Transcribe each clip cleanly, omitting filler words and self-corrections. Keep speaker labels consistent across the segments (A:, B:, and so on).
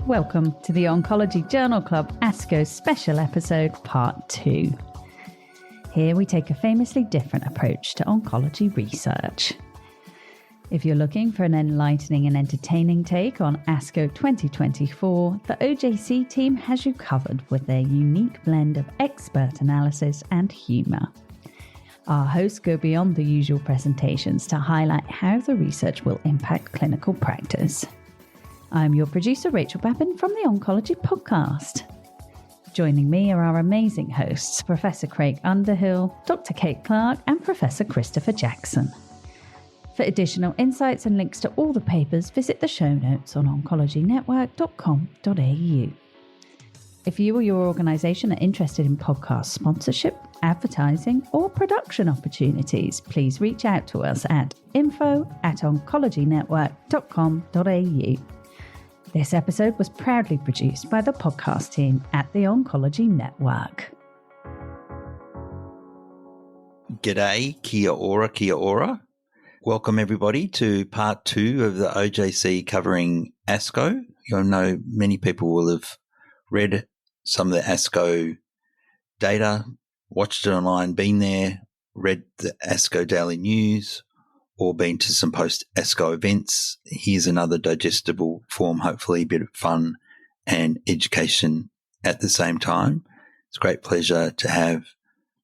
A: Welcome to the Oncology Journal Club ASCO special episode part 2. Here we take a famously different approach to oncology research. If you're looking for an enlightening and entertaining take on ASCO 2024, the OJC team has you covered with their unique blend of expert analysis and humour. Our hosts go beyond the usual presentations to highlight how the research will impact clinical practice. I'm your producer, Rachel Babbin from the Oncology Podcast. Joining me are our amazing hosts, Professor Craig Underhill, Dr. Kate Clarke, and Professor Christopher Jackson. For additional insights and links to all the papers, visit the show notes on oncologynetwork.com.au. If you or your organisation are interested in podcast sponsorship, advertising, or production opportunities, please reach out to us at info@oncologynetwork.com.au. This episode was proudly produced by the podcast team at the Oncology Network.
B: G'day, kia ora, kia ora. Welcome everybody to part 2 of the OJC covering ASCO. I know many people will have read some of the ASCO data, watched it online, been there, read the ASCO Daily News, or been to some post-ASCO events. Here's another digestible form, hopefully a bit of fun and education at the same time. It's a great pleasure to have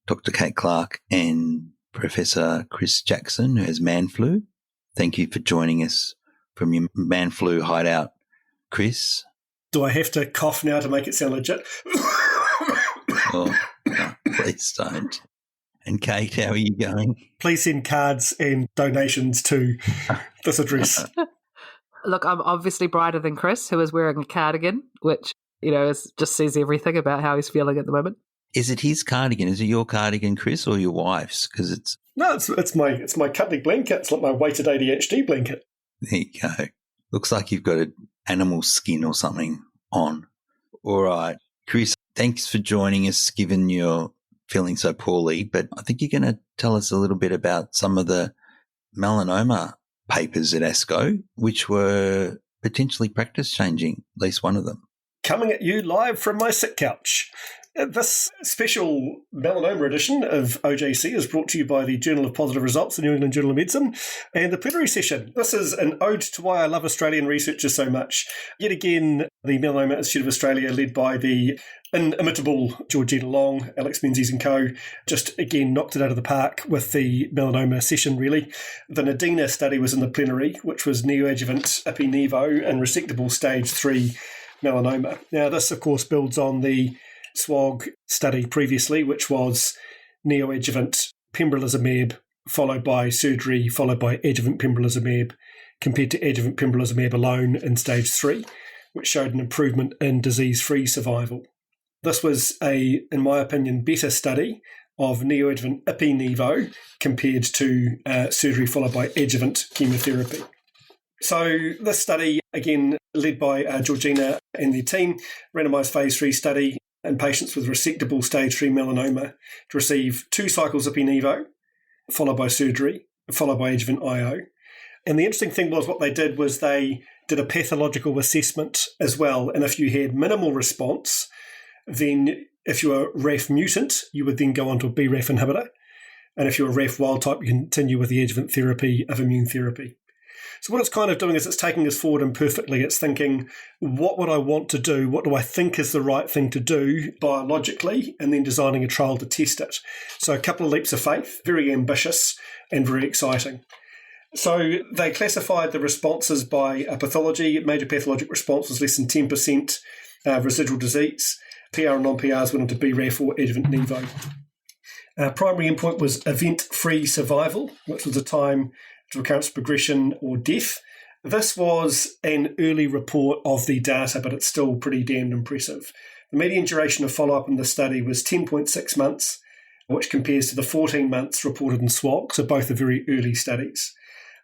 B: Dr. Kate Clarke and Professor Chris Jackson, who has man flu. Thank you for joining us from your man flu hideout, Chris.
C: Do I have to cough now to make it sound legit?
B: Oh, no, please don't. And Kate, how are you going?
C: Please send cards and donations to this address.
D: Look, I'm obviously brighter than Chris, who is wearing a cardigan, which, just says everything about how he's feeling at the moment.
B: Is it his cardigan? Is it your cardigan, Chris, or your wife's? Because
C: it's my cuddly blanket. It's like my weighted ADHD blanket.
B: There you go. Looks like you've got an animal skin or something on. All right. Chris, thanks for joining us, given you're feeling so poorly. But I think you're going to tell us a little bit about some of the melanoma papers at ASCO, which were potentially practice-changing, at least one of them.
C: Coming at you live from my sick couch. This special melanoma edition of OJC is brought to you by the Journal of Positive Results, the New England Journal of Medicine, and the plenary session. This is an ode to why I love Australian researchers so much. Yet again, the Melanoma Institute of Australia, led by the inimitable Georgina Long, Alex Menzies and co., just again knocked it out of the park with the melanoma session, really. The NADINA study was in the plenary, which was neoadjuvant ipi-nivo and resectable stage 3 melanoma. Now, this, of course, builds on the SWOG study previously, which was neoadjuvant pembrolizumab followed by surgery, followed by adjuvant pembrolizumab, compared to adjuvant pembrolizumab alone in stage 3, which showed an improvement in disease-free survival. This was in my opinion, better study of neoadjuvant ipi-nivo compared to surgery followed by adjuvant chemotherapy. So this study, again, led by Georgina and their team, randomised phase 3 study in patients with resectable stage 3 melanoma to receive 2 cycles of ipi-nivo, followed by surgery, followed by adjuvant IO. And the interesting thing was what they did was they did a pathological assessment as well. And if you had minimal response, then if you were RAF mutant, you would then go on to a BRAF inhibitor. And if you were RAF wild type, you continue with the adjuvant therapy of immune therapy. So what it's kind of doing is it's taking us forward imperfectly. It's thinking, what would I want to do? What do I think is the right thing to do biologically? And then designing a trial to test it. So a couple of leaps of faith, very ambitious and very exciting. So they classified the responses by pathology. Major pathologic response was less than 10% residual disease. PR and non-PRs went into BRAF or adjuvant nivo. Primary endpoint was event-free survival, which was the time to recurrence, progression, or death. This was an early report of the data, but it's still pretty damned impressive. The median duration of follow-up in the study was 10.6 months, which compares to the 14 months reported in SWOG, so both are very early studies.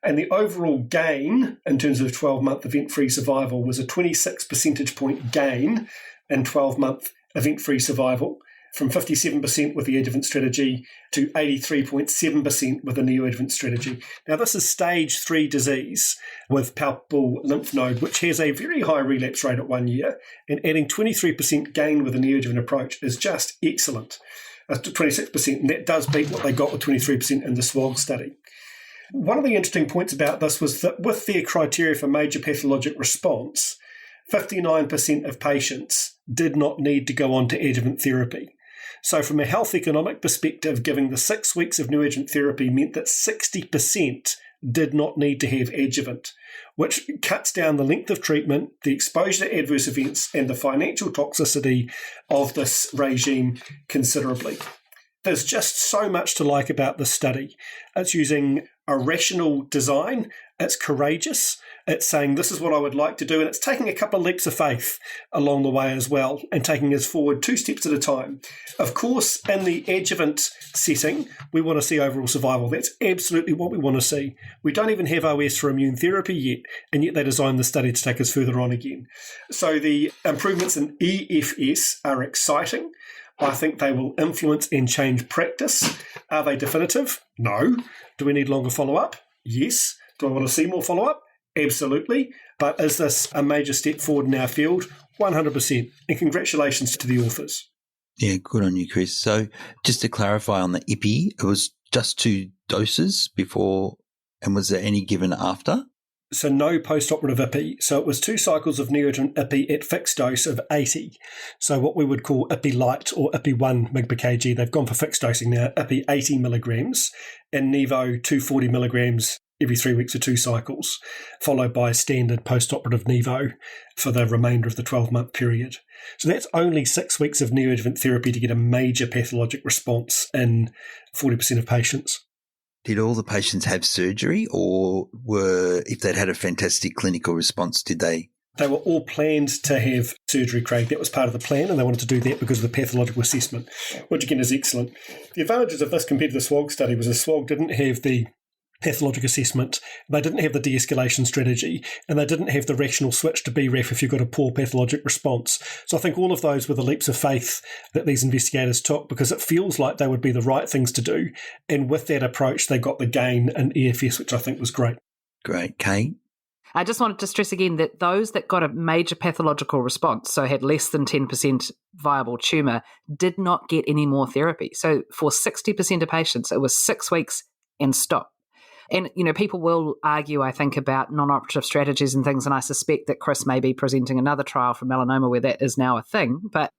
C: And the overall gain in terms of 12-month event-free survival was a 26 percentage point gain in 12-month event-free survival from 57% with the adjuvant strategy to 83.7% with the neoadjuvant strategy. Now, this is stage 3 disease with palpable lymph node, which has a very high relapse rate at 1 year, and adding 23% gain with the neoadjuvant approach is just excellent. 26%, and that does beat what they got with 23% in the SWOG study. One of the interesting points about this was that with their criteria for major pathologic response, 59% of patients did not need to go on to adjuvant therapy. So from a health economic perspective, giving the 6 weeks of neoadjuvant therapy meant that 60% did not need to have adjuvant, which cuts down the length of treatment, the exposure to adverse events, and the financial toxicity of this regime considerably. There's just so much to like about this study. It's using a rational design. It's courageous. It's saying this is what I would like to do, and it's taking a couple of leaps of faith along the way as well, and taking us forward 2 steps at a time. Of course, in the adjuvant setting, we want to see overall survival. That's absolutely what we want to see. We don't even have OS for immune therapy yet, and yet they designed the study to take us further on again. So the improvements in EFS are exciting. I think they will influence and change practice. Are they definitive? No. Do we need longer follow-up? Yes. Do I want to see more follow-up? Absolutely. But is this a major step forward in our field? 100%. And congratulations to the authors.
B: Yeah, good on you, Chris. So just to clarify on the IPI, it was just 2 doses before, and was there any given after?
C: So no post-operative IPI. So it was 2 cycles of neoadjuvant IPI at fixed dose of 80. So what we would call IPI light or IPI 1 mg per kg. They've gone for fixed dosing now, IPI 80 milligrams and Nevo 240 milligrams every 3 weeks or 2 cycles, followed by standard post-operative Nevo for the remainder of the 12-month period. So that's only 6 weeks of neoadjuvant therapy to get a major pathologic response in 40% of patients.
B: Did all the patients have surgery, or if they'd had a fantastic clinical response, did they?
C: They were all planned to have surgery, Craig. That was part of the plan, and they wanted to do that because of the pathological assessment, which again is excellent. The advantages of this compared to the SWOG study was the SWOG didn't have the pathologic assessment, they didn't have the de-escalation strategy, and they didn't have the rational switch to BRAF if you got a poor pathologic response. So I think all of those were the leaps of faith that these investigators took, because it feels like they would be the right things to do. And with that approach, they got the gain in EFS, which I think was great.
B: Great. Kate?
D: I just wanted to stress again that those that got a major pathological response, so had less than 10% viable tumour, did not get any more therapy. So for 60% of patients, it was 6 weeks and stop. And, people will argue, I think, about non-operative strategies and things, and I suspect that Chris may be presenting another trial for melanoma where that is now a thing. But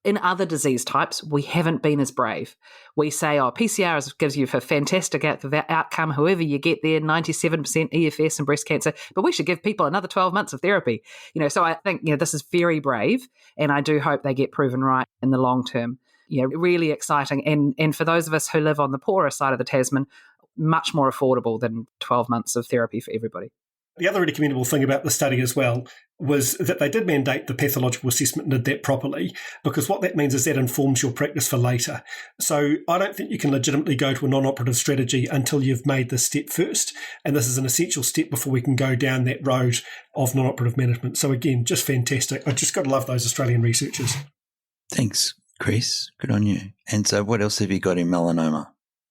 D: in other disease types, we haven't been as brave. We say, PCR gives you a fantastic outcome, however you get there, 97% EFS in breast cancer, but we should give people another 12 months of therapy. So I think, this is very brave, and I do hope they get proven right in the long term. Really exciting. And for those of us who live on the poorer side of the Tasman, much more affordable than 12 months of therapy for everybody.
C: The other really commendable thing about the study as well was that they did mandate the pathological assessment and did that properly, because what that means is that informs your practice for later. So I don't think you can legitimately go to a non-operative strategy until you've made this step first, and this is an essential step before we can go down that road of non-operative management. So again, just fantastic. I just got to love those Australian researchers.
B: Thanks, Chris. Good on you. And so what else have you got in melanoma?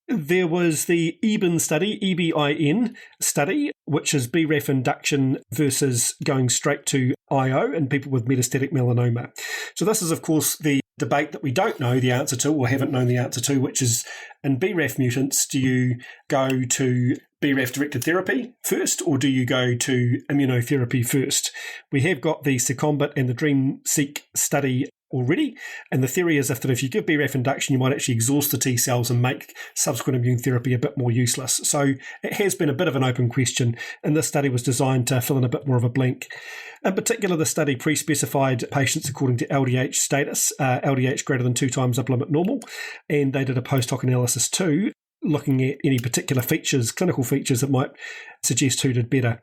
C: There was the EBIN study, EBIN study, which is BRAF induction versus going straight to IO in people with metastatic melanoma. So this is, of course, the debate that we don't know the answer to, or haven't known the answer to, which is in BRAF mutants, do you go to BRAF-directed therapy first, or do you go to immunotherapy first? We have got the COMBI-AD and the DreamSeq study already, and the theory is if you give BRAF induction, you might actually exhaust the T cells and make subsequent immune therapy a bit more useless. So it has been a bit of an open question, and this study was designed to fill in a bit more of a blank. In particular, the study pre-specified patients according to LDH status, LDH greater than 2 times upper limit normal, and they did a post-hoc analysis too, looking at any particular features, clinical features that might suggest who did better.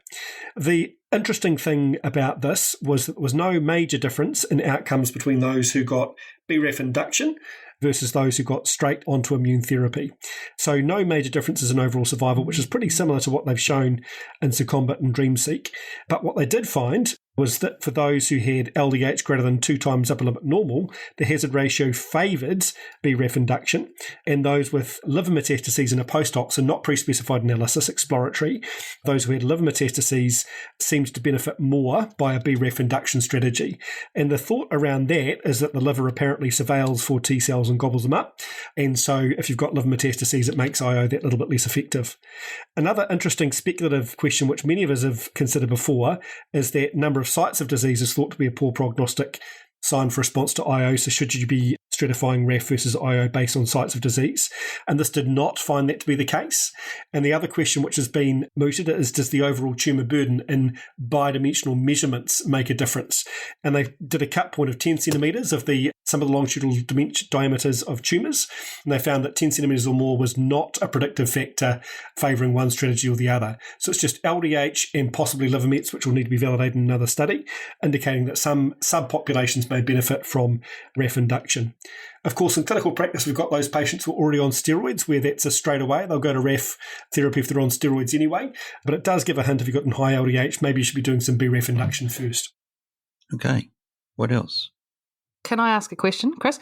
C: The interesting thing about this was that there was no major difference in outcomes between those who got BRAF induction versus those who got straight onto immune therapy. So no major differences in overall survival, which is pretty similar to what they've shown in COMBI-AD and DreamSeq. But what they did find was that for those who had LDH greater than 2 times upper limit normal, the hazard ratio favoured BRAF induction, and those with liver metastases in a post-hoc, so not pre-specified analysis, exploratory, those who had liver metastases seemed to benefit more by a BRAF induction strategy. And the thought around that is that the liver apparently surveils for T cells and gobbles them up, and so if you've got liver metastases, it makes IO that little bit less effective. Another interesting speculative question, which many of us have considered before, is that number of sites of disease is thought to be a poor prognostic sign for response to IO. So should you be stratifying RAF versus IO based on sites of disease? And this did not find that to be the case. And the other question which has been mooted is, does the overall tumour burden in bidimensional measurements make a difference? And they did a cut point of 10 centimetres of some of the longitudinal diameters of tumours, and they found that 10 centimetres or more was not a predictive factor favouring one strategy or the other. So it's just LDH and possibly liver mets, which will need to be validated in another study, indicating that some subpopulations may benefit from RAF induction. Of course, in clinical practice, we've got those patients who are already on steroids, where that's a straight away. They'll go to RAF therapy if they're on steroids anyway, but it does give a hint if you've got high LDH, maybe you should be doing some BRAF induction first.
B: Okay, what else?
D: Can I ask a question, Chris?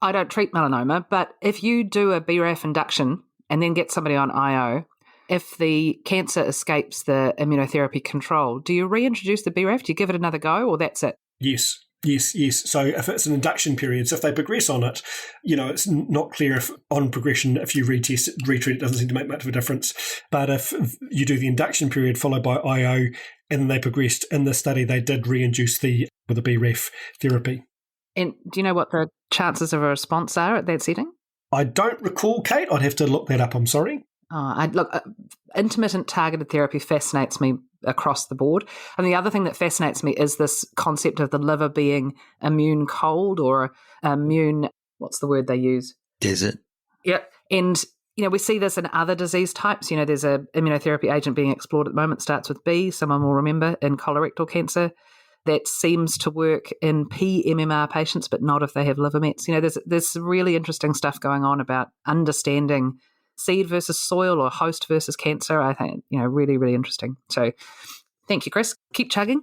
D: I don't treat melanoma, but if you do a BRAF induction and then get somebody on IO, if the cancer escapes the immunotherapy control, do you reintroduce the BRAF? Do you give it another go, or that's it?
C: Yes. So if it's an induction period, so if they progress on it, it's not clear if on progression, if you retreat it doesn't seem to make much of a difference. But if you do the induction period followed by IO and then they progressed in the study, they did reinduce with the BRAF therapy.
D: And do you know what the chances of a response are at that setting?
C: I don't recall, Kate. I'd have to look that up. I'm sorry.
D: Intermittent targeted therapy fascinates me across the board. And the other thing that fascinates me is this concept of the liver being immune cold or immune, what's the word they use?
B: Desert.
D: Yep. And, we see this in other disease types. There's an immunotherapy agent being explored at the moment, starts with B, someone will remember, in colorectal cancer. That seems to work in pMMR patients, but not if they have liver mets. There's some really interesting stuff going on about understanding seed versus soil or host versus cancer. I think, really, really interesting. So thank you, Chris. Keep chugging.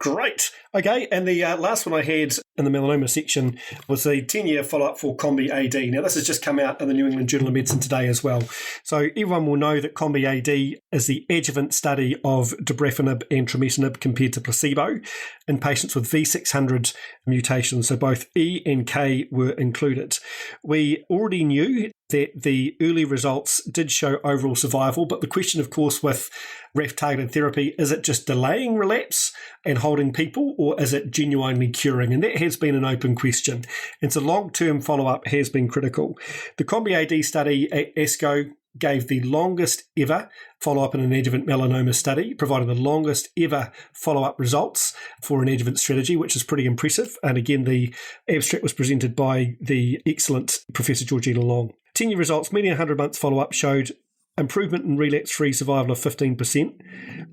C: Great. Okay, and the last one I had in the melanoma section was the 10-year follow-up for COMBI-AD. Now, this has just come out in the New England Journal of Medicine today as well. So everyone will know that COMBI-AD is the adjuvant study of dabrafenib and trametinib compared to placebo in patients with V600 mutations. So both E and K were included. We already knew that the early results did show overall survival, but the question, of course, with RAF-targeted therapy, is it just delaying relapse and holding people, or is it genuinely curing? And that has been an open question. And so long-term follow-up has been critical. The COMBI-AD study at ASCO gave the longest ever follow-up in an adjuvant melanoma study, providing the longest ever follow-up results for an adjuvant strategy, which is pretty impressive. And again, the abstract was presented by the excellent Professor Georgina Long. 10-year results, median 100 months follow-up showed improvement in relapse-free survival of 15%,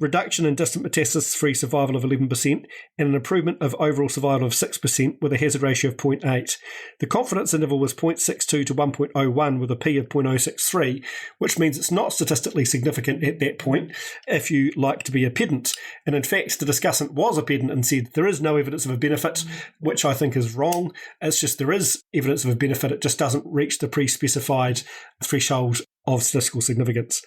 C: reduction in distant metastasis-free survival of 11%, and an improvement of overall survival of 6% with a hazard ratio of 0.8. The confidence interval was 0.62 to 1.01 with a p of 0.063, which means it's not statistically significant at that point if you like to be a pedant. And in fact, the discussant was a pedant and said there is no evidence of a benefit, which I think is wrong. It's just there is evidence of a benefit. It just doesn't reach the pre-specified threshold of statistical significance.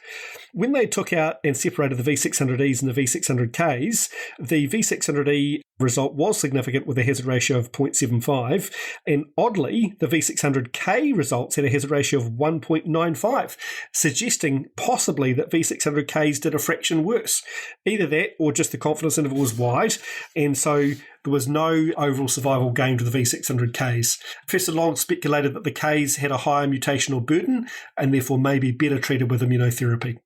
C: When they took out and separated the V600Es and the V600Ks, the V600E result was significant with a hazard ratio of 0.75, and oddly, the V600K results had a hazard ratio of 1.95, suggesting possibly that V600Ks did a fraction worse. Either that or just the confidence interval was wide, and so there was no overall survival gained with the V600Ks. Professor Long speculated that the Ks had a higher mutational burden and therefore may be better treated with immunotherapy.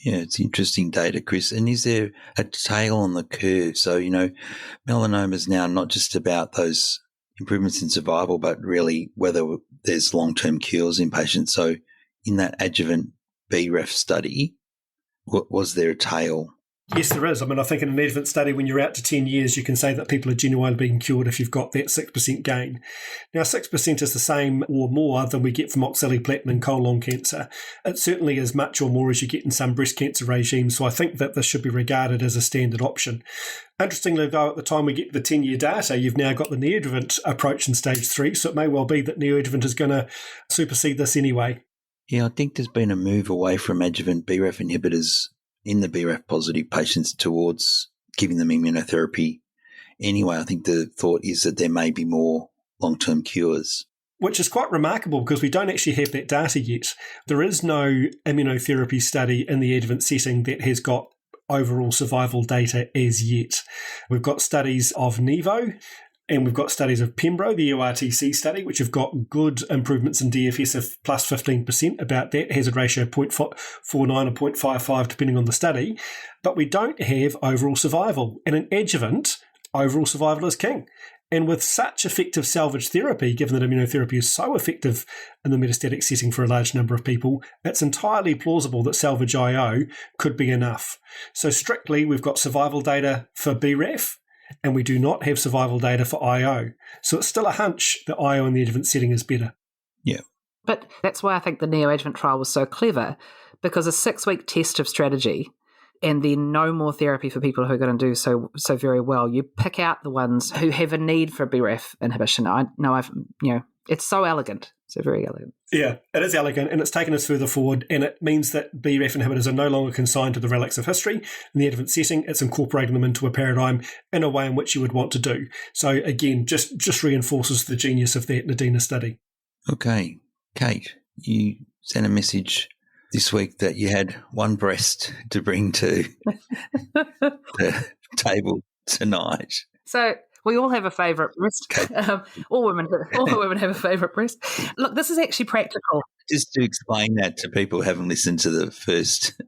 B: Yeah, it's interesting data, Chris. And is there a tail on the curve? So, melanoma is now not just about those improvements in survival, but really whether there's long-term cures in patients. So in that adjuvant BRAF study, was there a tail?
C: Yes, there is. I think in an adjuvant study, when you're out to 10 years, you can say that people are genuinely being cured if you've got that 6% gain. Now, 6% is the same or more than we get from oxaliplatin in colon cancer. It certainly is much or more as you get in some breast cancer regimes, so I think that this should be regarded as a standard option. Interestingly, though, at the time we get the 10-year data, you've now got the neoadjuvant approach in stage 3, so it may well be that neoadjuvant is going to supersede this anyway.
B: Yeah, I think there's been a move away from adjuvant BRAF inhibitors in the BRAF-positive patients towards giving them immunotherapy. Anyway, I think the thought is that there may be more long-term cures.
C: Which is quite remarkable because we don't actually have that data yet. There is no immunotherapy study in the adjuvant setting that has got overall survival data as yet. We've got studies of Nivo, and we've got studies of Pembro, the ORTC study, which have got good improvements in DFS of plus 15%, about that, hazard ratio 0.49 or 0.55 depending on the study. But we don't have overall survival. And in adjuvant, overall survival is king. And with such effective salvage therapy, given that immunotherapy is so effective in the metastatic setting for a large number of people, it's entirely plausible that salvage IO could be enough. So strictly, we've got survival data for BRAF, and we do not have survival data for IO. So it's still a hunch that IO in the adjuvant setting is better.
B: Yeah.
D: But that's why I think the neoadjuvant trial was so clever, because a 6-week test of strategy and then no more therapy for people who are going to do so very well. You pick out the ones who have a need for BRAF inhibition. It's so elegant. So very elegant.
C: Yeah, it is elegant, and it's taken us further forward, and it means that BRAF inhibitors are no longer consigned to the relics of history. In the adjuvant setting, it's incorporating them into a paradigm in a way in which you would want to do. So again, just reinforces the genius of that NADINA study.
B: Okay. Kate, you sent a message this week that you had one breast to bring to the table tonight.
D: So we all have a favourite breast. All women have a favourite breast. Look, this is actually practical.
B: Just to explain that to people who haven't listened to the first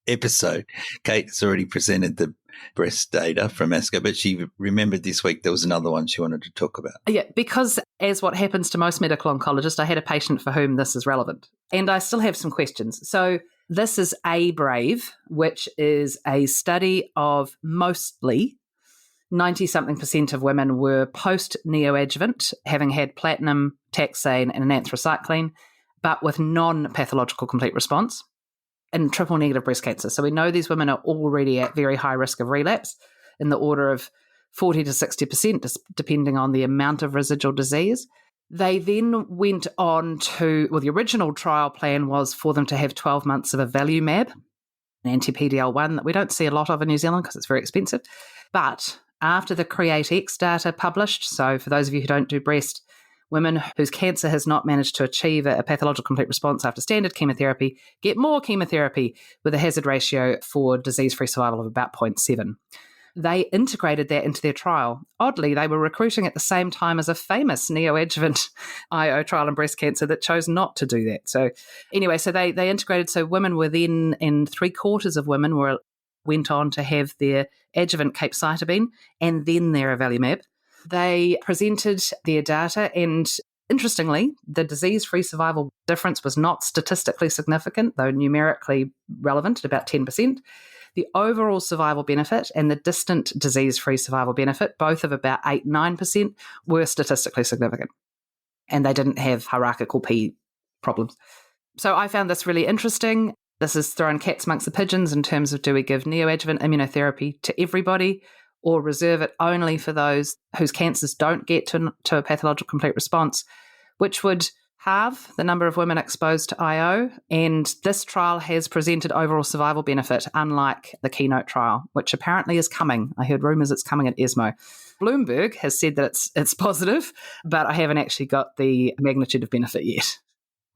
B: episode, Kate's already presented the breast data from ASCO, but she remembered this week there was another one she wanted to talk about.
D: Yeah, because as what happens to most medical oncologists, I had a patient for whom this is relevant. And I still have some questions. So this is ABRAVE, which is a study of mostly 90-something% of women were post-neoadjuvant, having had platinum, taxane, and an anthracycline, but with non-pathological complete response in triple-negative breast cancer. So we know these women are already at very high risk of relapse in the order of 40 to 60%, depending on the amount of residual disease. They then went on to, the original trial plan was for them to have 12 months of ipilimumab, an anti-PD-L1 that we don't see a lot of in New Zealand because it's very expensive. But after the CREATE-X data published, so for those of you who don't do breast, women whose cancer has not managed to achieve a pathological complete response after standard chemotherapy get more chemotherapy with a hazard ratio for disease-free survival of about 0.7. They integrated that into their trial. Oddly, they were recruiting at the same time as a famous neoadjuvant IO trial in breast cancer that chose not to do that. So anyway, so they integrated, so women were then, and 3/4 of women went on to have their adjuvant capecitabine and then their ipilimumab. They presented their data, and interestingly, the disease-free survival difference was not statistically significant, though numerically relevant at about 10%. The overall survival benefit and the distant disease-free survival benefit, both of about 8-9%, were statistically significant. And they didn't have hierarchical P problems. So I found this really interesting. This is throwing cats amongst the pigeons in terms of, do we give neoadjuvant immunotherapy to everybody or reserve it only for those whose cancers don't get to a pathological complete response, which would halve the number of women exposed to IO. And this trial has presented overall survival benefit, unlike the Keynote trial, which apparently is coming. I heard rumours it's coming at ESMO. Bloomberg has said that it's positive, but I haven't actually got the magnitude of benefit yet.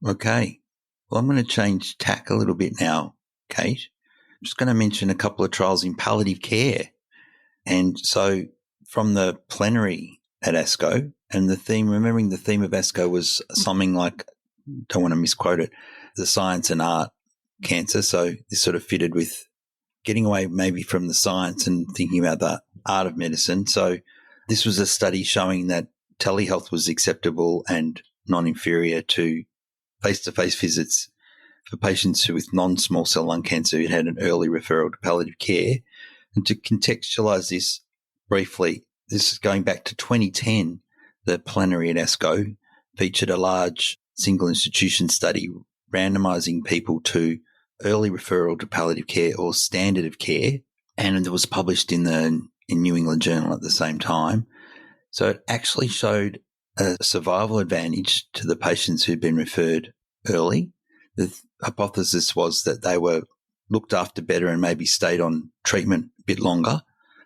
B: Okay. Well, I'm going to change tack a little bit now, Kate. I'm just going to mention a couple of trials in palliative care. And so from the plenary at ASCO, and remembering the theme of ASCO was something like, don't want to misquote it, the science and art cancer. So this sort of fitted with getting away maybe from the science and thinking about the art of medicine. So this was a study showing that telehealth was acceptable and non-inferior to face-to-face visits for patients with non-small cell lung cancer who had an early referral to palliative care. And to contextualise this briefly, this is going back to 2010, the plenary at ASCO featured a large single institution study randomising people to early referral to palliative care or standard of care, and it was published in the in New England Journal at the same time. So it actually showed a survival advantage to the patients who'd been referred early. The hypothesis was that they were looked after better and maybe stayed on treatment a bit longer.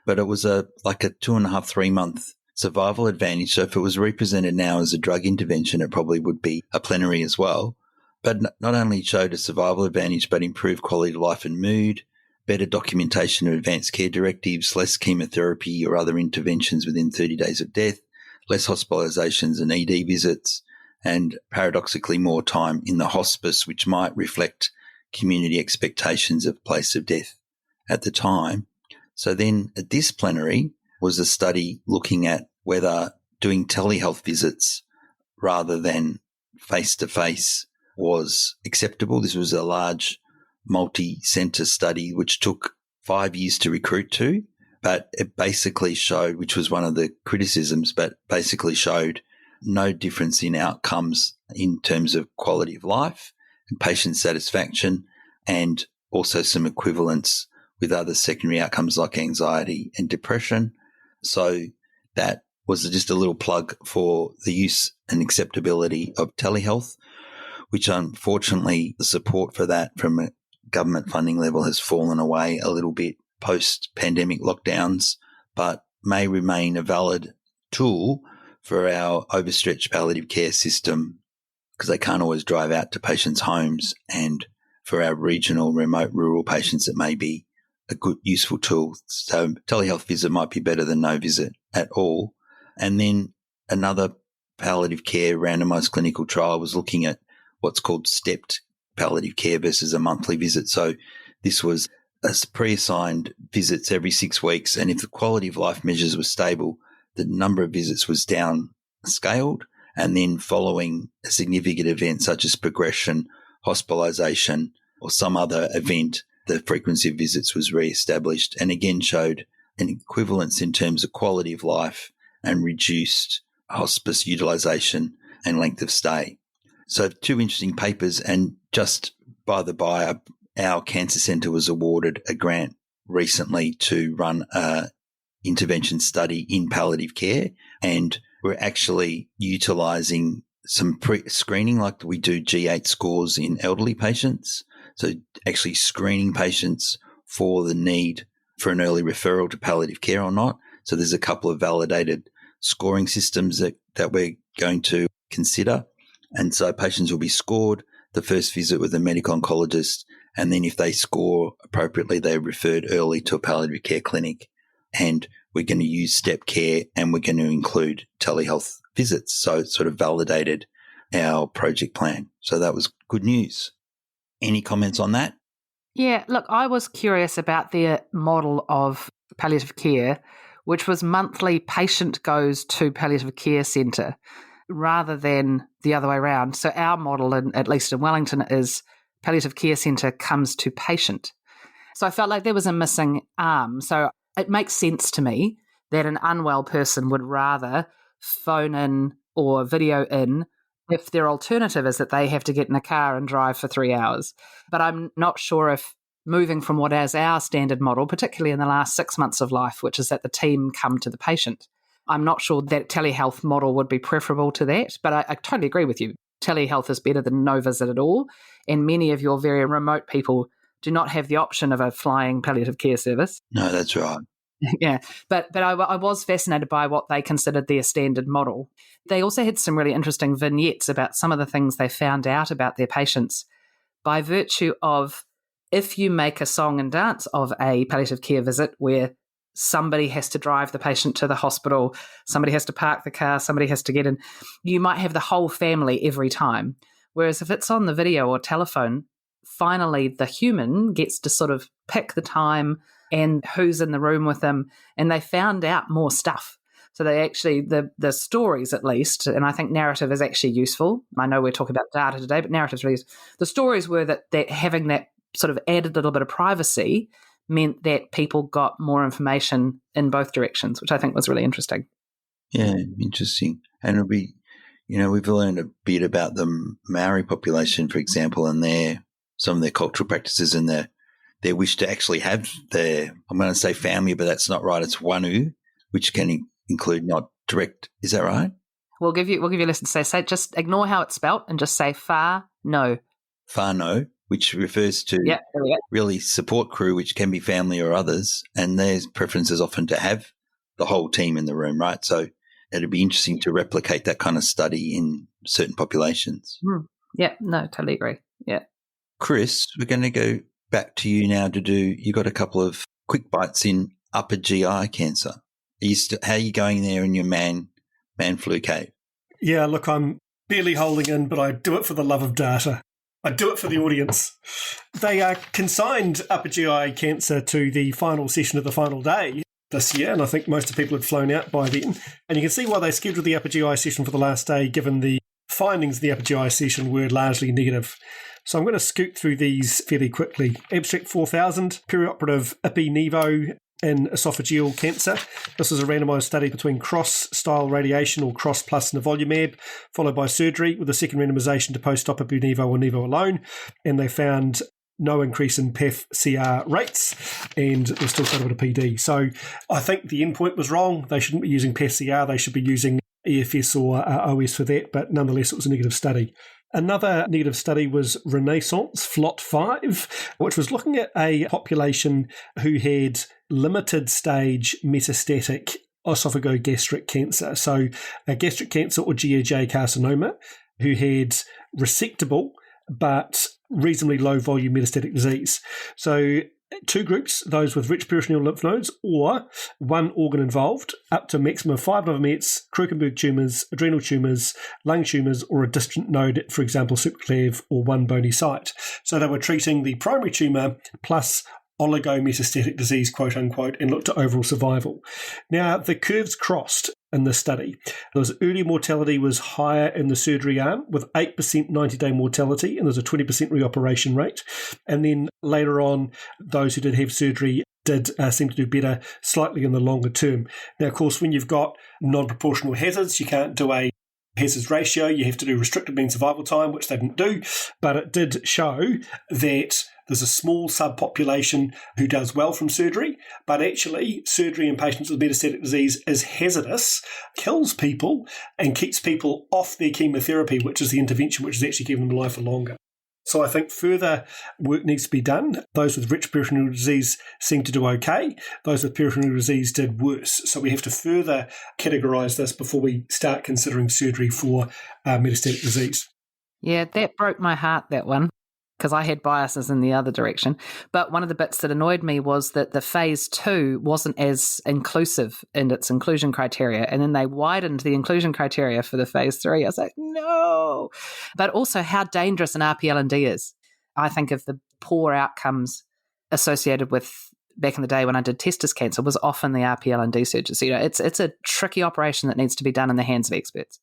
B: But it was like a 2.5, 3 month survival advantage. So if it was represented now as a drug intervention, it probably would be a plenary as well. But not only showed a survival advantage, but improved quality of life and mood, better documentation of advanced care directives, less chemotherapy or other interventions within 30 days of death, less hospitalizations and ED visits, and paradoxically more time in the hospice, which might reflect community expectations of place of death at the time. So then at this plenary was a study looking at whether doing telehealth visits rather than face-to-face was acceptable. This was a large multi-centre study which took 5 years to recruit to, but it basically showed, which was one of the criticisms, but basically showed no difference in outcomes in terms of quality of life and patient satisfaction, and also some equivalence with other secondary outcomes like anxiety and depression. So that was just a little plug for the use and acceptability of telehealth, which unfortunately the support for that from a government funding level has fallen away a little bit post-pandemic lockdowns, but may remain a valid tool for our overstretched palliative care system because they can't always drive out to patients' homes, and for our regional, remote, rural patients it may be a good, useful tool. So telehealth visit might be better than no visit at all. And then another palliative care randomised clinical trial was looking at what's called stepped palliative care versus a monthly visit. So this was pre-assigned visits every 6 weeks, and if the quality of life measures were stable, the number of visits was downscaled, and then following a significant event such as progression, hospitalisation, or some other event, the frequency of visits was re-established, and again showed an equivalence in terms of quality of life and reduced hospice utilisation and length of stay. So 2 interesting papers, and just by the by, our cancer centre was awarded a grant recently to run a intervention study in palliative care, and we're actually utilising some pre-screening like we do G8 scores in elderly patients. So actually screening patients for the need for an early referral to palliative care or not. So there's a couple of validated scoring systems that we're going to consider. And so patients will be scored the first visit with a medical oncologist, and then if they score appropriately, they're referred early to a palliative care clinic. And we're going to use step care, and we're going to include telehealth visits. So it sort of validated our project plan. So that was good news. Any comments on that?
D: Yeah, look, I was curious about their model of palliative care, which was monthly patient goes to palliative care centre rather than the other way around. So our model, at least in Wellington, is palliative care centre comes to patient. So I felt like there was a missing arm. So it makes sense to me that an unwell person would rather phone in or video in if their alternative is that they have to get in a car and drive for 3 hours. But I'm not sure if moving from what is our standard model, particularly in the last 6 months of life, which is that the team come to the patient, I'm not sure that telehealth model would be preferable to that. But I totally agree with you. Telehealth is better than no visit at all. And many of your very remote people do not have the option of a flying palliative care service.
B: No, that's right.
D: Yeah, but I was fascinated by what they considered their standard model. They also had some really interesting vignettes about some of the things they found out about their patients by virtue of if you make a song and dance of a palliative care visit where somebody has to drive the patient to the hospital, somebody has to park the car, somebody has to get in, you might have the whole family every time. Whereas if it's on the video or telephone, finally the human gets to sort of pick the time and who's in the room with them, and they found out more stuff. So they actually, the stories at least, and I think narrative is actually useful. I know we're talking about data today, but narrative's really useful. The stories were that having that sort of added little bit of privacy meant that people got more information in both directions, which I think was really interesting.
B: Yeah, interesting. And it'll be, we've learned a bit about the Maori population, for example, and some of their cultural practices and the their wish to actually have their, I'm going to say family, but that's not right. It's wanu, which can include not direct. Is that right?
D: We'll give you a lesson to say just ignore how it's spelt and just say far no.
B: Far no, which refers to really support crew, which can be family or others, and their preference is often to have the whole team in the room, right? So it'd be interesting to replicate that kind of study in certain populations.
D: Yeah, no, totally agree. Yeah.
B: Chris, we're going to go back to you now you got a couple of quick bites in upper GI cancer. How are you going there in your man flu cave?
C: Yeah, look, I'm barely holding in, but I do it for the love of data. I do it for the audience. They consigned upper GI cancer to the final session of the final day this year, and I think most of the people had flown out by then. And you can see why they scheduled the upper GI session for the last day, given the findings of the upper GI session were largely negative. So I'm going to scoot through these fairly quickly. Abstract 4000, perioperative ipi-nivo in esophageal cancer. This is a randomized study between cross-style radiation or cross plus nivolumab, followed by surgery with a second randomization to post-op ipi-nivo or nivo alone. And they found no increase in PEF-CR rates, and there's still quite a bit of PD. So I think the endpoint was wrong. They shouldn't be using PEF-CR. They should be using EFS or OS for that, but nonetheless, it was a negative study. Another negative study was Renaissance FLOT5, which was looking at a population who had limited stage metastatic esophagogastric cancer, so a gastric cancer or GEJ carcinoma, who had resectable but reasonably low volume metastatic disease. So two groups, those with rich peritoneal lymph nodes or one organ involved, up to a maximum of 5 liver mets, Krukenberg tumours, adrenal tumours, lung tumours, or a distant node, for example, supraclave or one bony site. So they were treating the primary tumour plus oligometastatic disease, quote unquote, and looked at overall survival. Now, the curves crossed in this study. There was early mortality was higher in the surgery arm with 8% 90-day mortality, and there's a 20% reoperation rate. And then later on, those who did have surgery did seem to do better slightly in the longer term. Now, of course, when you've got non-proportional hazards, you can't do a hazards ratio. You have to do restricted mean survival time, which they didn't do, but it did show that there's a small subpopulation who does well from surgery, but actually surgery in patients with metastatic disease is hazardous, kills people, and keeps people off their chemotherapy, which is the intervention which is actually giving them life for longer. So I think further work needs to be done. Those with rich peritoneal disease seem to do okay. Those with peritoneal disease did worse. So we have to further categorise this before we start considering surgery for metastatic disease.
D: Yeah, that broke my heart, that one, because I had biases in the other direction. But one of the bits that annoyed me was that the phase 2 wasn't as inclusive in its inclusion criteria. And then they widened the inclusion criteria for the phase 3. I was like, no. But also how dangerous an RPL&D is. I think of the poor outcomes associated with, back in the day when I did testis cancer, was often the RPL&D surgery. So, it's a tricky operation that needs to be done in the hands of experts.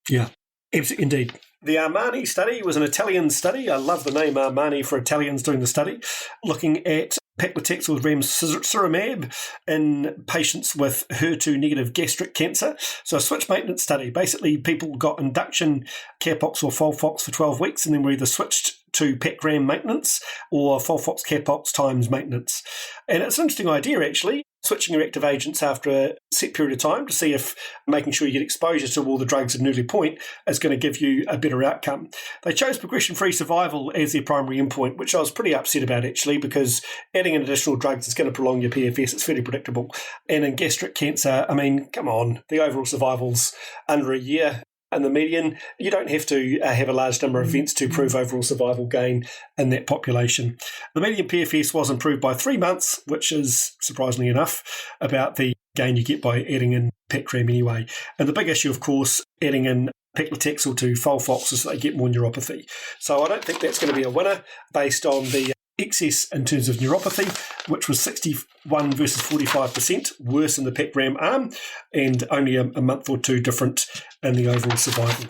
C: Yeah, indeed. The Armani study was an Italian study. I love the name Armani for Italians doing the study, looking at paclitaxel with ramucirumab in patients with HER2-negative gastric cancer. So a switch maintenance study. Basically, people got induction Capox or Folfox for 12 weeks, and then were either switched to PAC-RAM maintenance or Folfox Capox times maintenance. And it's an interesting idea, actually, switching your active agents after a set period of time to see if making sure you get exposure to all the drugs at an early point is going to give you a better outcome. They chose progression-free survival as their primary endpoint, which I was pretty upset about, actually, because adding in additional drugs is going to prolong your PFS. It's fairly predictable. And in gastric cancer, I mean, come on, the overall survival's under a year. And the median, you don't have to have a large number of events to prove overall survival gain in that population. The median PFS was improved by 3 months, which is, surprisingly enough, about the gain you get by adding in PAC-RAM anyway. And the big issue, of course, adding in paclitaxel to Folfox is that they get more neuropathy. So I don't think that's going to be a winner based on the excess in terms of neuropathy, which was 61 versus 45% worse in the PAC-RAM arm, and only a month or two different in the overall survival.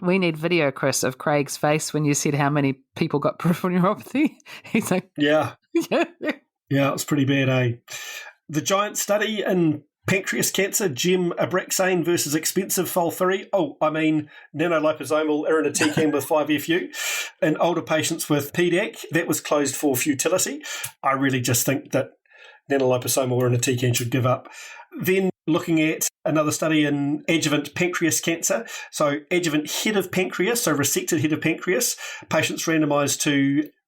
D: We need video, Chris, of Craig's face when you said how many people got peripheral neuropathy. He's like,
C: yeah, it was pretty bad, eh? The giant study in Pancreas cancer, gem Abraxane versus expensive FOLFIRI. Nanoliposomal irinotecan with 5-FU. In older patients with PDAC, that was closed for futility. I really just think that nanoliposomal irinotecan should give up. Then looking at another study in adjuvant pancreas cancer. So adjuvant head of pancreas, so resected head of pancreas.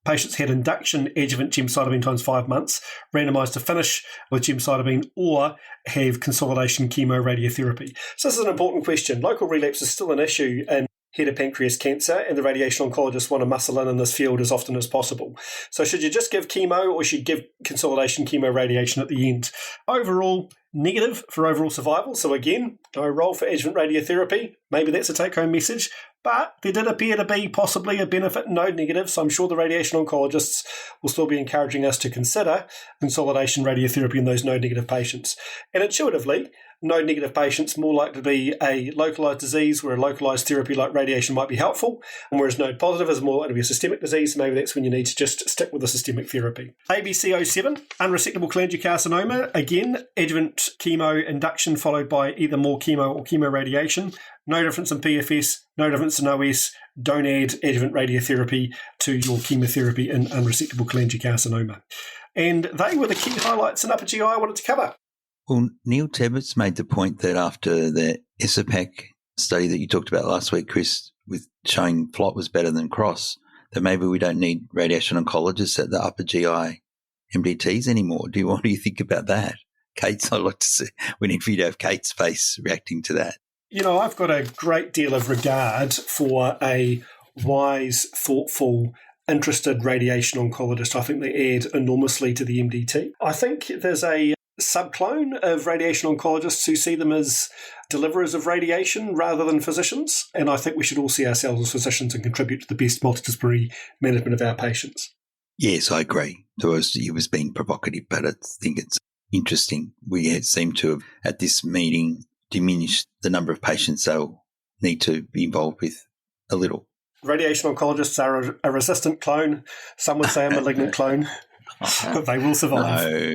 C: Patients had induction adjuvant gemcitabine times 5 months, randomised to finish with gemcitabine or have consolidation chemoradiotherapy. So this is an important question. Local relapse is still an issue in head of pancreas cancer, and the radiation oncologists want to muscle in this field as often as possible. So should you just give chemo or should you give consolidation chemoradiation at the end? Overall, negative for overall survival. So again, no role for adjuvant radiotherapy. Maybe that's a take-home message. But there did appear to be possibly a benefit, no negative, so I'm sure the radiation oncologists will still be encouraging us to consider consolidation radiotherapy in those node-negative patients. And intuitively, node-negative patients more likely to be a localised disease where a localised therapy like radiation might be helpful, and whereas node-positive is more likely to be a systemic disease, maybe that's when you need to just stick with the systemic therapy. ABC07, unresectable cholangiocarcinoma, again, adjuvant chemo induction followed by either more chemo or chemoradiation. No difference in PFS, no difference in OS. Don't add adjuvant radiotherapy to your chemotherapy in unresectable cholangiocarcinoma. And they were the key highlights in upper GI I wanted to cover.
B: Well, Neil Tebbets made the point that after the ESOPAC study that you talked about last week, Chris, with showing FLOT was better than CROSS, that maybe we don't need radiation oncologists at the upper GI MDTs anymore. What do you think about that? Kate's, I'd like to see. We need for you to have Kate's face reacting to that.
C: I've got a great deal of regard for a wise, thoughtful, interested radiation oncologist. I think they add enormously to the MDT. I think there's a subclone of radiation oncologists who see them as deliverers of radiation rather than physicians, and I think we should all see ourselves as physicians and contribute to the best multidisciplinary management of our patients.
B: Yes, I agree. It was being provocative, but I think it's interesting. We seem to have, at this meeting, diminished the number of patients they'll need to be involved with a little.
C: Radiation oncologists are a resistant clone. Some would say a malignant clone. They will survive.
B: No.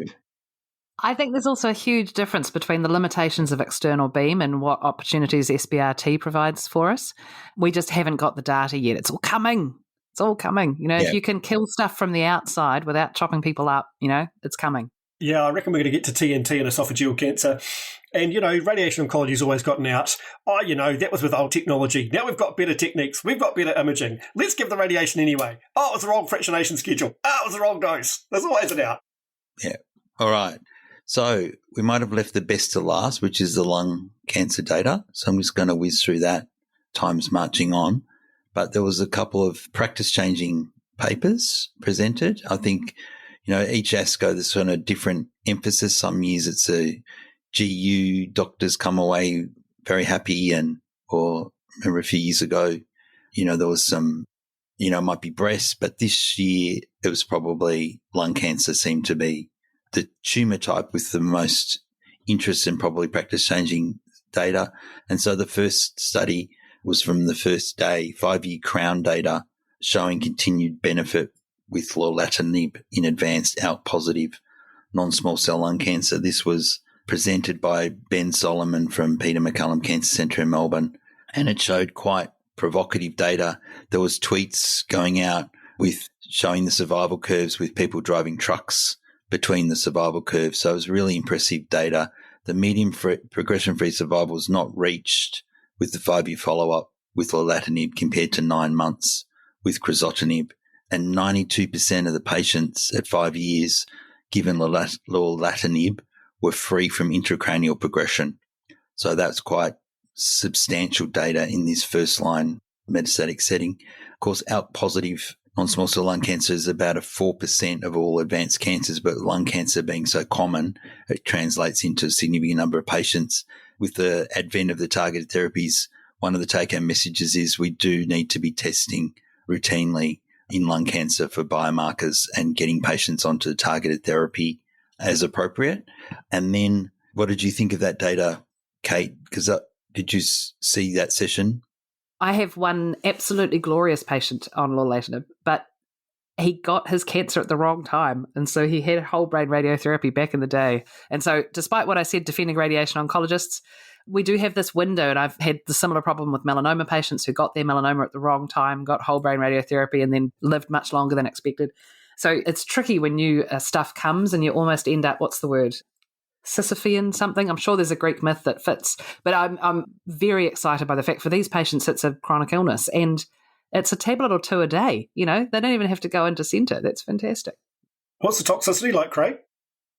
D: I think there's also a huge difference between the limitations of external beam and what opportunities SBRT provides for us. We just haven't got the data yet. It's all coming. It's all coming. If you can kill stuff from the outside without chopping people up, it's coming.
C: Yeah, I reckon we're going to get to TNT and esophageal cancer. And, radiation oncology's always gotten out. That was with old technology. Now we've got better techniques. We've got better imaging. Let's give the radiation anyway. Oh, it was the wrong fractionation schedule. Oh, it was the wrong dose. There's always an out.
B: Yeah. All right. So we might have left the best to last, which is the lung cancer data. So I'm just going to whiz through that. Time's marching on. But there was a couple of practice-changing papers presented. I think, each ASCO, there's sort of different emphasis. Some years it's a GU doctors come away very happy or remember a few years ago, there was some, it might be breast, but this year it was probably lung cancer seemed to be the tumour type with the most interest and probably practice-changing data. And so the first study was from the first day, 5-year CROWN data showing continued benefit with lorlatinib in advanced ALK-positive non-small cell lung cancer. This was presented by Ben Solomon from Peter MacCallum Cancer Centre in Melbourne, and it showed quite provocative data. There was tweets going out with showing the survival curves with people driving trucks between the survival curves. So it was really impressive data. The median progression-free survival was not reached with the 5-year follow-up with lorlatinib compared to 9 months with crizotinib, and 92% of the patients at 5 years given lorlatinib were free from intracranial progression. So that's quite substantial data in this first-line metastatic setting. Of course, ALK-positive non-small cell lung cancer is about 4% of all advanced cancers, but lung cancer being so common, it translates into a significant number of patients. With the advent of the targeted therapies, one of the take-home messages is we do need to be testing routinely in lung cancer for biomarkers and getting patients onto targeted therapy as appropriate. And then what did you think of that data, Kate? Because did you see that session?
D: I have one absolutely glorious patient on lorlatinib, but he got his cancer at the wrong time. And so he had whole brain radiotherapy back in the day. And so despite what I said, defending radiation oncologists, we do have this window, and I've had the similar problem with melanoma patients who got their melanoma at the wrong time, got whole brain radiotherapy, and then lived much longer than expected. So it's tricky when new stuff comes and you almost end up, what's the word? Sisyphean something. I'm sure there's a Greek myth that fits, but I'm very excited by the fact for these patients it's a chronic illness and it's a tablet or two a day. You know, they don't even have to go into centre. That's fantastic.
C: What's the toxicity like, Craig?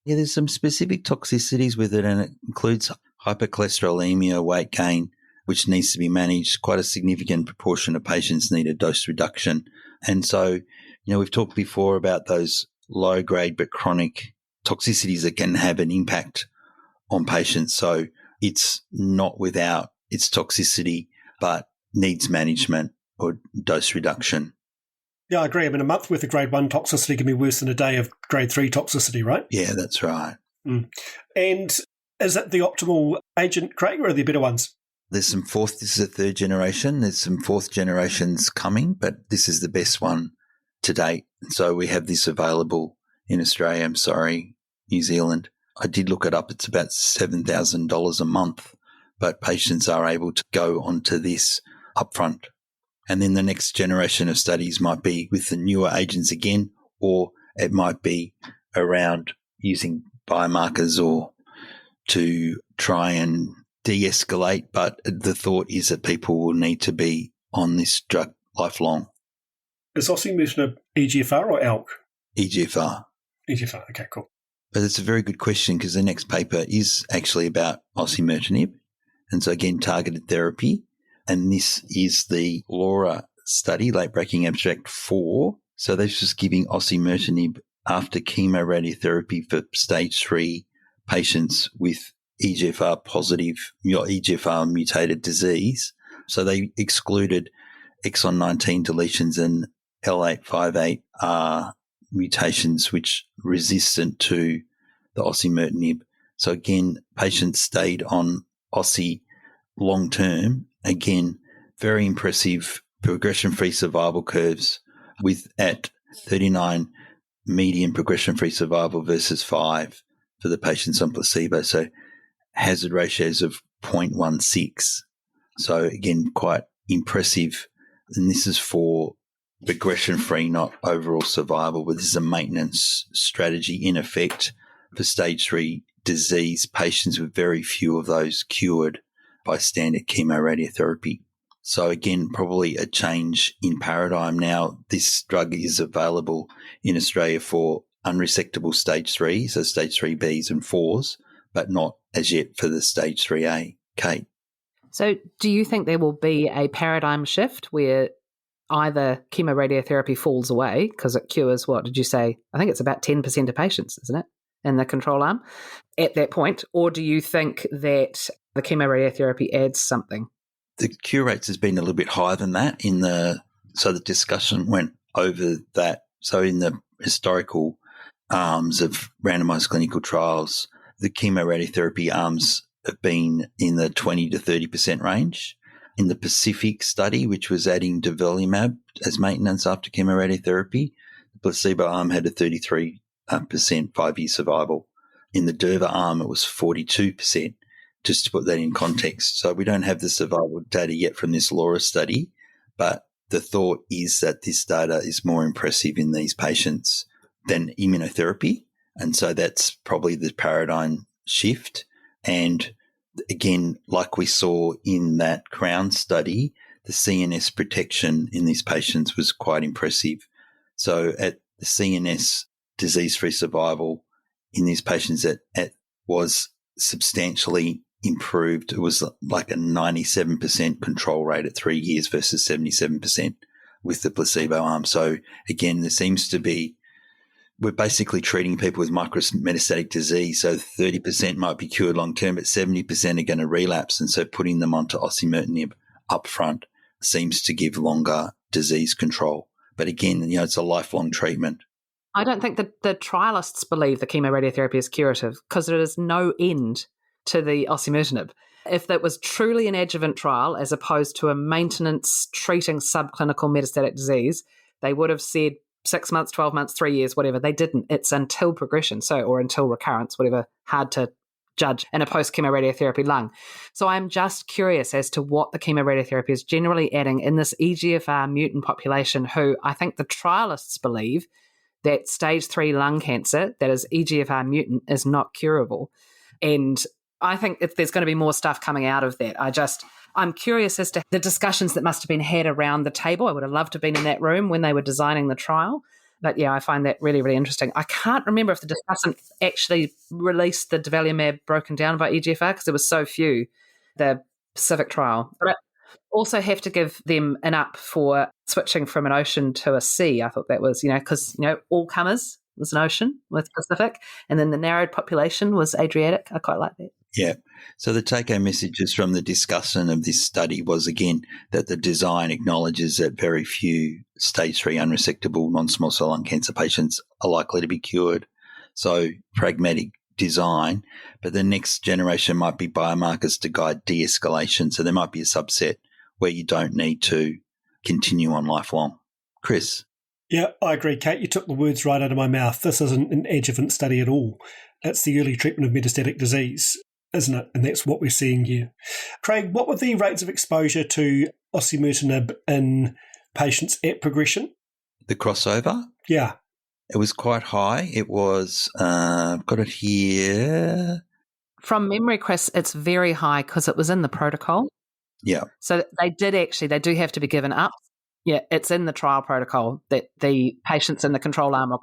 B: Yeah, there's some specific toxicities with it, and it includes hypercholesterolemia, weight gain, which needs to be managed. Quite a significant proportion of patients need a dose reduction. And so, we've talked before about those low-grade but chronic toxicities that can have an impact on patients. So it's not without its toxicity, but needs management or dose reduction.
C: Yeah, I agree. I mean, a month worth of grade 1 toxicity can be worse than a day of grade 3 toxicity, right?
B: Yeah, that's right.
C: And is that the optimal agent, Craig, or are there better ones?
B: This is a third generation. There's some fourth generations coming, but this is the best one to date. So we have this available in Australia. New Zealand. I did look it up. It's about $7,000 a month, but patients are able to go onto this upfront. And then the next generation of studies might be with the newer agents again, or it might be around using biomarkers or to try and de-escalate. But the thought is that people will need to be on this drug lifelong.
C: Is osimertinib EGFR or ALK?
B: EGFR.
C: EGFR, okay, cool.
B: But it's a very good question because the next paper is actually about osimertinib. And so again, targeted therapy. And this is the LAURA study, late breaking abstract 4. So they're just giving osimertinib after chemoradiotherapy for stage 3 patients with EGFR positive, EGFR mutated disease. So they excluded exon 19 deletions and L858R mutations which resistant to the osimertinib. So again, patients stayed on osi long term. Again, very impressive progression-free survival curves with at 39 median progression-free survival versus 5 for the patients on placebo. So hazard ratios of 0.16. So again, quite impressive. And this is for progression-free, not overall survival, but this is a maintenance strategy in effect for stage 3 disease patients with very few of those cured by standard chemoradiotherapy. So again, probably a change in paradigm now. This drug is available in Australia for unresectable stage 3, so stage 3Bs and 4s, but not as yet for the stage 3A. Kate?
D: So do you think there will be a paradigm shift where either chemoradiotherapy falls away because it cures, what did you say? I think it's about 10% of patients, isn't it, in the control arm at that point? Or do you think that the chemoradiotherapy adds something?
B: The cure rates has been a little bit higher than that so the discussion went over that. So in the historical arms of randomized clinical trials, the chemoradiotherapy arms have been in the 20 to 30% range. In the Pacific study, which was adding nivolumab as maintenance after chemoradiotherapy, the placebo arm had a 33% 5-year survival. In the Durva arm, it was 42%, just to put that in context. So we don't have the survival data yet from this LAURA study, but the thought is that this data is more impressive in these patients than immunotherapy. And so that's probably the paradigm shift. And again, like we saw in that Crown study, the CNS protection in these patients was quite impressive. So at the CNS disease-free survival in these patients that was substantially improved. It was like a 97% control rate at 3 years versus 77% with the placebo arm. So again, there seems to be, we're basically treating people with micrometastatic disease. So 30% might be cured long term, but 70% are going to relapse. And so putting them onto osimertinib upfront seems to give longer disease control. But again, it's a lifelong treatment.
D: I don't think that the trialists believe the chemoradiotherapy is curative because there is no end to the osimertinib. If that was truly an adjuvant trial as opposed to a maintenance treating subclinical metastatic disease, they would have said 6 months, 12 months, 3 years, whatever. They didn't. It's until progression, or until recurrence, whatever, hard to judge in a post-chemoradiotherapy lung. So I'm just curious as to what the chemoradiotherapy is generally adding in this EGFR mutant population who I think the trialists believe that stage 3 lung cancer, that is EGFR mutant, is not curable. And I think if there's going to be more stuff coming out of that. I'm curious as to the discussions that must have been had around the table. I would have loved to have been in that room when they were designing the trial. But yeah, I find that really, really interesting. I can't remember if the discussant actually released the durvalumab broken down by EGFR because there was so few, the Pacific trial. But I also have to give them an up for switching from an ocean to a sea. I thought that was, because, all comers was an ocean with Pacific, and then the narrowed population was Adriatic. I quite like that.
B: Yeah. So the take-home messages from the discussion of this study was, again, that the design acknowledges that very few stage 3 unresectable non-small cell lung cancer patients are likely to be cured. So pragmatic design, but the next generation might be biomarkers to guide de-escalation. So there might be a subset where you don't need to continue on lifelong. Chris?
C: Yeah, I agree, Kate. You took the words right out of my mouth. This isn't an adjuvant study at all. It's the early treatment of metastatic disease, isn't it? And that's what we're seeing here. Craig, what were the rates of exposure to osimertinib in patients at progression?
B: The crossover?
C: Yeah.
B: It was quite high. It was, I've got it here.
D: From memory, Chris, it's very high because it was in the protocol.
B: Yeah.
D: So they do have to be given up. Yeah, it's in the trial protocol that the patients in the control arm are.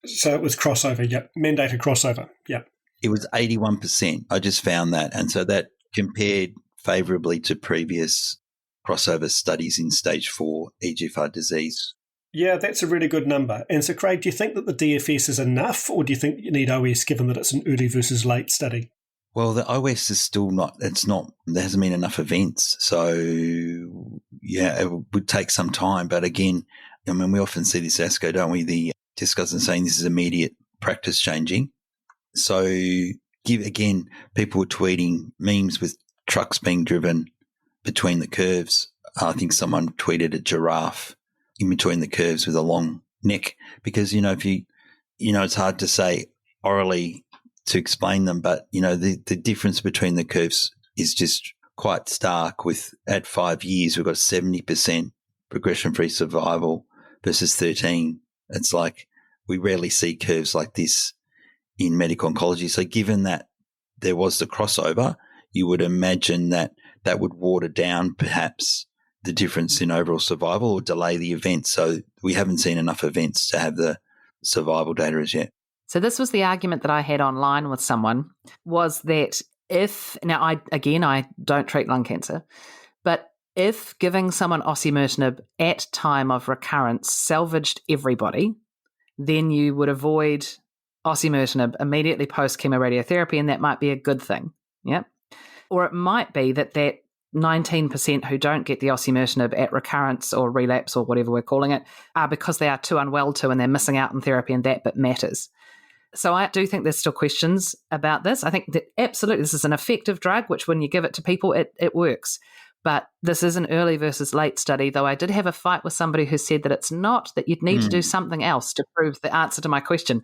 C: So it was crossover, yeah. Mandated crossover, yeah.
B: It was 81%. I just found that. And so that compared favourably to previous crossover studies in stage 4 EGFR disease.
C: Yeah, that's a really good number. And so, Craig, do you think that the DFS is enough, or do you think you need OS given that it's an early versus late study?
B: Well, the OS is still not, there hasn't been enough events. So, yeah, it would take some time. But again, I mean, we often see this ASCO, don't we? The discussant saying this is immediate practice changing. So, people were tweeting memes with trucks being driven between the curves. I think someone tweeted a giraffe in between the curves with a long neck because, it's hard to say orally to explain them, but, the difference between the curves is just quite stark with at 5 years, we've got 70% progression-free survival versus 13. It's like we rarely see curves like this in medical oncology. So given that there was the crossover, you would imagine that would water down perhaps the difference in overall survival or delay the events. So we haven't seen enough events to have the survival data as yet.
D: So this was the argument that I had online with someone, was that I don't treat lung cancer, but if giving someone osimertinib at time of recurrence salvaged everybody, then you would avoid osimertinib immediately post chemoradiotherapy, and that might be a good thing. Yeah. Or it might be that 19% who don't get the osimertinib at recurrence or relapse or whatever we're calling it are because they are too unwell to and they're missing out on therapy, and that bit matters. So I do think there's still questions about this. I think that absolutely this is an effective drug, which when you give it to people, it works. But this is an early versus late study, though I did have a fight with somebody who said that it's not, that you'd need to do something else to prove the answer to my question.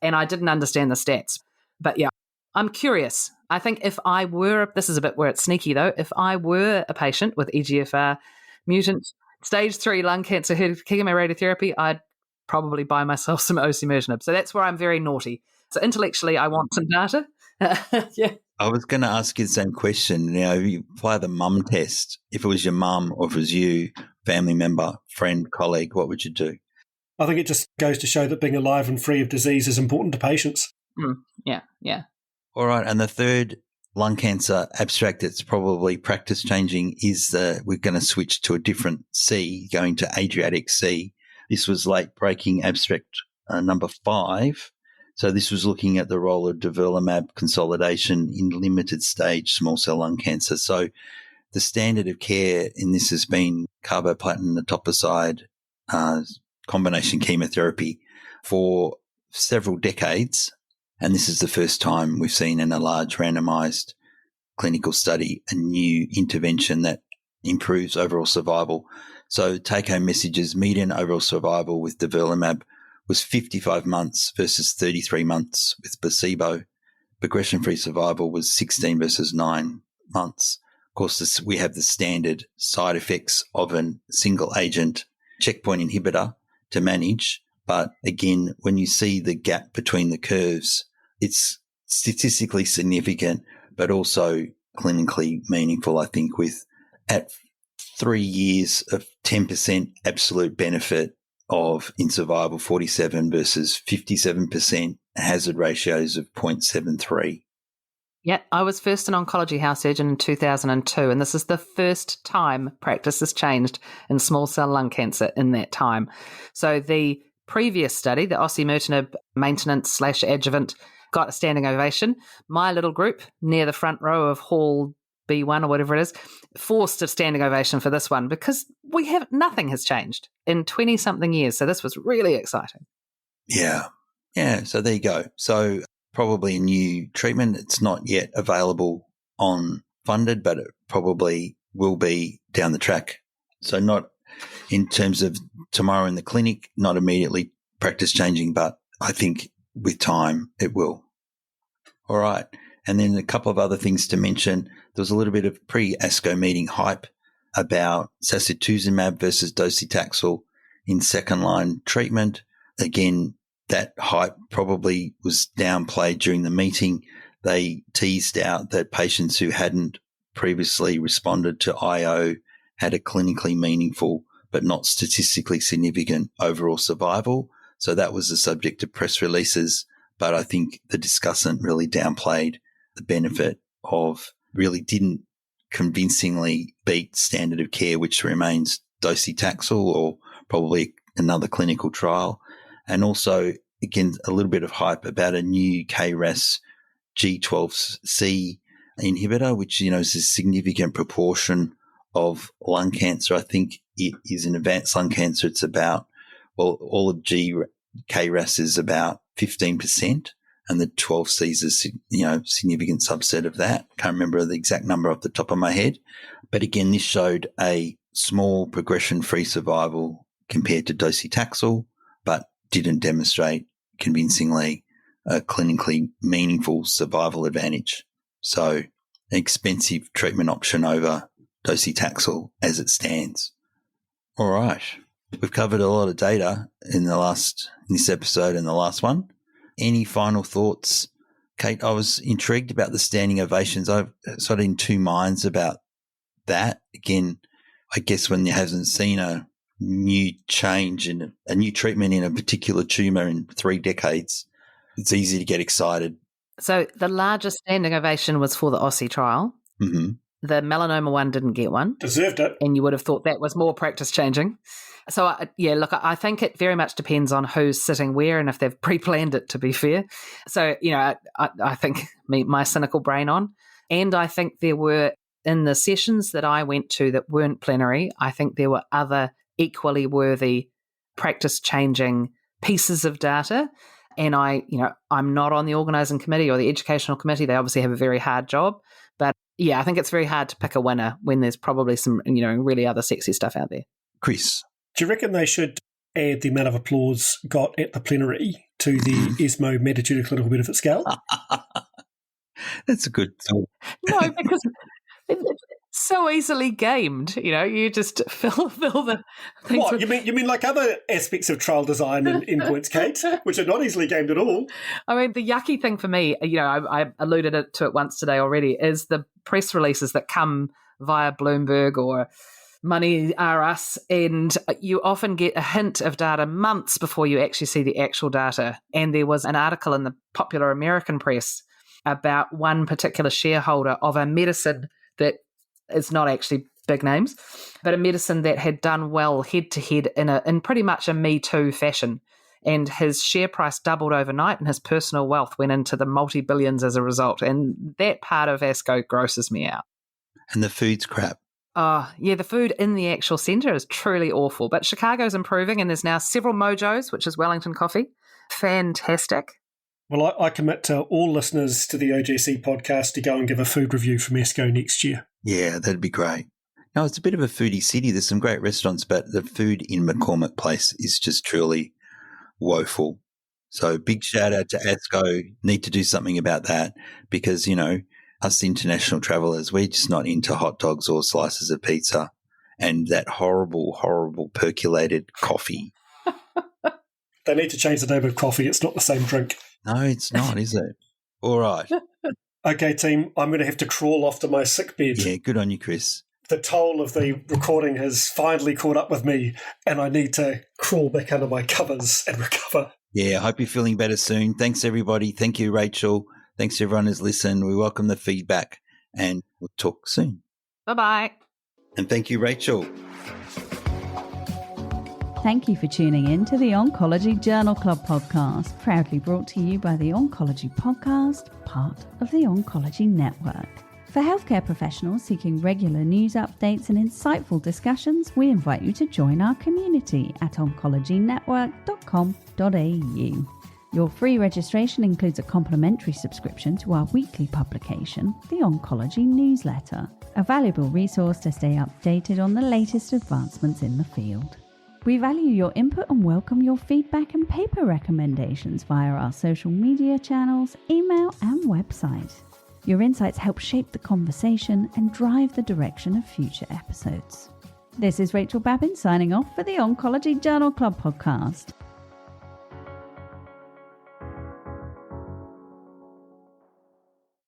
D: And I didn't understand the stats. But yeah, I'm curious. I think if I were, this is a bit where it's sneaky though, if I were a patient with EGFR mutant stage 3 lung cancer who had chemoradiotherapy, I'd probably buy myself some osimertinib. So that's where I'm very naughty. So intellectually, I want some data. Yeah.
B: I was going to ask you the same question. You apply the mum test. If it was your mum or if it was you, family member, friend, colleague, what would you do?
C: I think it just goes to show that being alive and free of disease is important to patients.
D: Yeah.
B: All right. And the third lung cancer abstract that's probably practice changing is we're going to switch to a different C, going to Adriatic C. This was late breaking abstract number 5. So this was looking at the role of durvalumab consolidation in limited stage small cell lung cancer. So the standard of care in this has been carboplatin etoposide combination chemotherapy for several decades. And this is the first time we've seen in a large randomized clinical study a new intervention that improves overall survival. So take-home messages, median overall survival with nivolumab was 55 months versus 33 months with placebo. Progression-free survival was 16 versus 9 months. Of course, we have the standard side effects of a single-agent checkpoint inhibitor to manage. But again, when you see the gap between the curves, it's statistically significant, but also clinically meaningful, I think, with at 3 years of 10% absolute benefit in survival, 47 versus 57%, hazard ratios of 0.73.
D: Yeah, I was first an oncology house surgeon in 2002, and this is the first time practice has changed in small cell lung cancer in that time. So the previous study, the osimertinib maintenance/adjuvant, got a standing ovation. My little group near the front row of Hall B1 or whatever it is, forced a standing ovation for this one because nothing has changed in 20-something years. So this was really exciting.
B: Yeah. So there you go. So probably a new treatment. It's not yet available on funded, but it probably will be down the track. So not in terms of tomorrow in the clinic, not immediately practice changing, but I think with time it will. All right. And then a couple of other things to mention. There was a little bit of pre-ASCO meeting hype about sacituzumab versus docetaxel in second-line treatment. Again, that hype probably was downplayed during the meeting. They teased out that patients who hadn't previously responded to IO had a clinically meaningful but not statistically significant overall survival. So that was the subject of press releases, but I think the discussant really downplayed the benefit of, really didn't convincingly beat standard of care, which remains docetaxel or probably another clinical trial. And also, again, a little bit of hype about a new KRAS G12C inhibitor, which, is a significant proportion of lung cancer. I think it is in advanced lung cancer. It's about, all of KRAS is about 15%. And the 12C is a significant subset of that. Can't remember the exact number off the top of my head. But again, this showed a small progression-free survival compared to docetaxel, but didn't demonstrate convincingly a clinically meaningful survival advantage. So an expensive treatment option over docetaxel as it stands. All right. We've covered a lot of data in this episode and the last one. Any final thoughts, Kate? I was intrigued about the standing ovations. I'm sort of in two minds about that. Again, I guess when you haven't seen a new change in a new treatment in a particular tumour in 3 decades, it's easy to get excited.
D: So the largest standing ovation was for the Aussie trial.
B: Mm-hmm.
D: The melanoma one didn't get one.
C: Deserved it.
D: And you would have thought that was more practice changing. So, I think it very much depends on who's sitting where and if they've pre-planned it, to be fair. So, I think my cynical brain on. And I think there were, in the sessions that I went to that weren't plenary, I think there were other equally worthy practice-changing pieces of data. And I'm not on the organising committee or the educational committee. They obviously have a very hard job. But, I think it's very hard to pick a winner when there's probably some, really other sexy stuff out there.
B: Chris?
C: Do you reckon they should add the amount of applause got at the plenary to the ESMO Magnitude Clinical Benefit Scale?
B: That's a good thought.
D: No, because it's so easily gamed. You just fill the things.
C: What, you mean like other aspects of trial design and endpoints, Kate, which are not easily gamed at all?
D: I mean, the yucky thing for me, I alluded to it once today already, is the press releases that come via Bloomberg or Money R Us, and you often get a hint of data months before you actually see the actual data. And there was an article in the popular American press about one particular shareholder of a medicine that is not actually big names, but a medicine that had done well head-to-head in pretty much a Me Too fashion. And his share price doubled overnight and his personal wealth went into the multi-billions as a result. And that part of ASCO grosses me out.
B: And the food's crap.
D: Oh, yeah, the food in the actual centre is truly awful. But Chicago's improving and there's now several Mojos, which is Wellington coffee. Fantastic.
C: Well, I commit to all listeners to the OJC podcast to go and give a food review from ASCO next year.
B: Yeah, that'd be great. No, it's a bit of a foodie city. There's some great restaurants, but the food in McCormick Place is just truly woeful. So big shout out to ASCO. Need to do something about that because, us international travellers, we're just not into hot dogs or slices of pizza and that horrible, horrible percolated coffee.
C: They need to change the name of coffee. It's not the same drink.
B: No, it's not, is it? All right.
C: Okay, team, I'm going to have to crawl off to my sick bed.
B: Yeah, good on you, Chris.
C: The toll of the recording has finally caught up with me, and I need to crawl back under my covers and recover.
B: Yeah, I hope you're feeling better soon. Thanks, everybody. Thank you, Rachel. Thanks, everyone who's listened. We welcome the feedback, and we'll talk soon.
D: Bye-bye.
B: And thank you, Rachel.
A: Thank you for tuning in to the Oncology Journal Club podcast, proudly brought to you by the Oncology Podcast, part of the Oncology Network. For healthcare professionals seeking regular news updates and insightful discussions, we invite you to join our community at oncologynetwork.com.au. Your free registration includes a complimentary subscription to our weekly publication, the Oncology Newsletter, a valuable resource to stay updated on the latest advancements in the field. We value your input and welcome your feedback and paper recommendations via our social media channels, email and website. Your insights help shape the conversation and drive the direction of future episodes. This is Rachel Babin signing off for the Oncology Journal Club podcast.